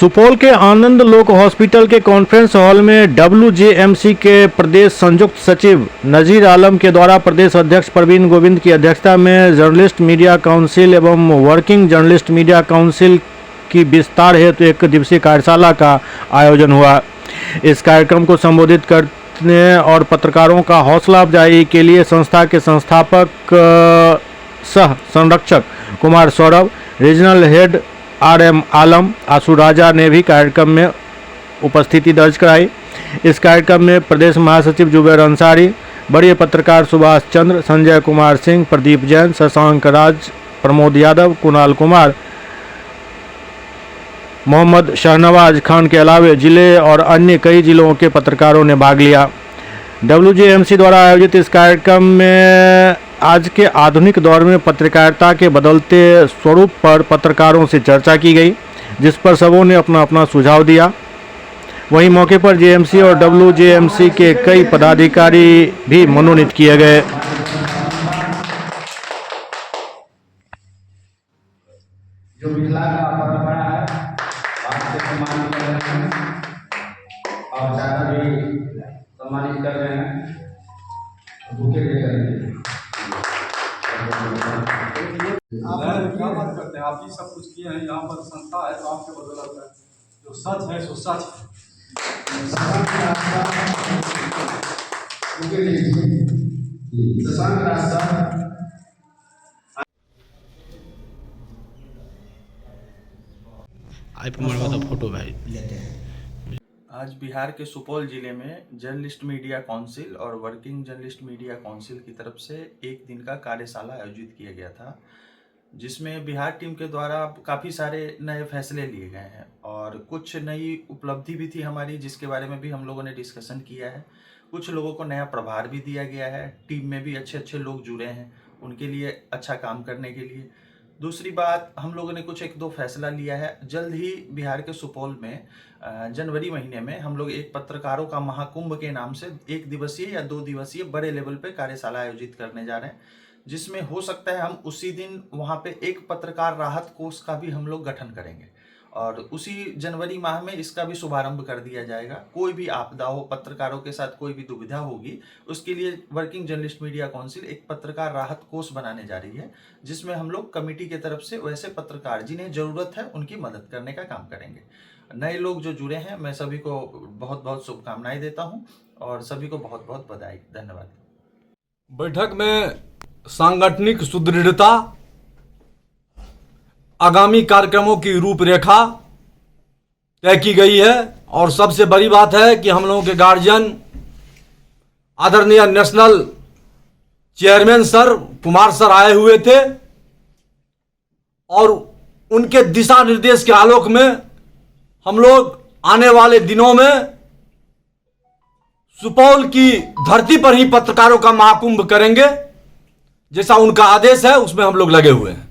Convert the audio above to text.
सुपौल के आनंद लोक हॉस्पिटल के कॉन्फ्रेंस हॉल में WJMC के प्रदेश संयुक्त सचिव नजीर आलम के द्वारा प्रदेश अध्यक्ष प्रवीण गोविंद की अध्यक्षता में जर्नलिस्ट मीडिया काउंसिल एवं वर्किंग जर्नलिस्ट मीडिया काउंसिल की विस्तार हेतु एक दिवसीय कार्यशाला का आयोजन हुआ। इस कार्यक्रम को संबोधित करने और पत्रकारों का हौसला अफजाई के लिए संस्था के संस्थापक सह संरक्षक Kumar Saurabh, regional head RM आलम, आशु राजा ने भी कार्यक्रम में उपस्थिति दर्ज कराई। इस कार्यक्रम में प्रदेश महासचिव जुबैर अंसारी, बड़े पत्रकार सुभाष चंद्र, संजय कुमार सिंह, प्रदीप जैन, शशांक राज, प्रमोद यादव, कुणाल कुमार, मोहम्मद शाहनवाज खान के अलावे जिले और अन्य कई जिलों के पत्रकारों ने भाग लिया। WJMC द्वारा आयोजित इस कार्यक्रम में आज के आधुनिक दौर में पत्रकारिता के बदलते स्वरूप पर पत्रकारों से चर्चा की गई, जिस पर सबों ने अपना अपना सुझाव दिया। वहीं मौके पर JMC और WJMC के कई पदाधिकारी भी मनोनीत किए गए। जो मिथिला का परंपरा है आपसे सम्मानित कर रहे हैं और ज्यादा भी सम्मानित कर रहे हैं। बुके देकर आप क्या बात करते हैं? आप ही सब कुछ किए हैं। यहाँ पर संस्था है तो आपके बदौलत है। जो सच है सो सच है। शशांक राज फोटो भाई लेते हैं। आज बिहार के सुपौल जिले में जर्नलिस्ट मीडिया काउंसिल और वर्किंग जर्नलिस्ट मीडिया काउंसिल की तरफ से एक दिन का कार्यशाला आयोजित किया गया था, जिसमें बिहार टीम के द्वारा काफ़ी सारे नए फैसले लिए गए हैं और कुछ नई उपलब्धि भी थी हमारी, जिसके बारे में भी हम लोगों ने डिस्कशन किया है। कुछ लोगों को नया प्रभार भी दिया गया है, टीम में भी अच्छे अच्छे लोग जुड़े हैं उनके लिए अच्छा काम करने के लिए। दूसरी बात, हम लोगों ने कुछ एक दो फैसला लिया है। जल्द ही बिहार के सुपौल में जनवरी महीने में हम लोग एक पत्रकारों का महाकुंभ के नाम से 1 दिवसीय या 2 दिवसीय बड़े लेवल पे कार्यशाला आयोजित करने जा रहे हैं, जिसमें हो सकता है हम उसी दिन वहाँ पे एक पत्रकार राहत कोष का भी हम लोग गठन करेंगे और उसी जनवरी माह में इसका भी शुभारंभ कर दिया जाएगा। कोई भी आपदा हो, पत्रकारों के साथ कोई भी दुविधा होगी, उसके लिए वर्किंग जर्नलिस्ट मीडिया काउंसिल एक पत्रकार राहत कोष बनाने जा रही है, जिसमें हम लोग कमेटी की तरफ से वैसे पत्रकार जिन्हें ज़रूरत है उनकी मदद करने का काम करेंगे। नए लोग जो जुड़े हैं, मैं सभी को बहुत बहुत शुभकामनाएं देता हूँ और सभी को बहुत बहुत बधाई। धन्यवाद। बैठक में सांगठनिक सुदृढ़ता, आगामी कार्यक्रमों की रूपरेखा तय की गई है और सबसे बड़ी बात है कि हम लोगों के गार्जियन आदरणीय national chairman sir Kumar sir आए हुए थे और उनके दिशा निर्देश के आलोक में हम लोग आने वाले दिनों में सुपौल की धरती पर ही पत्रकारों का महाकुंभ करेंगे। जैसा उनका आदेश है उसमें हम लोग लगे हुए हैं।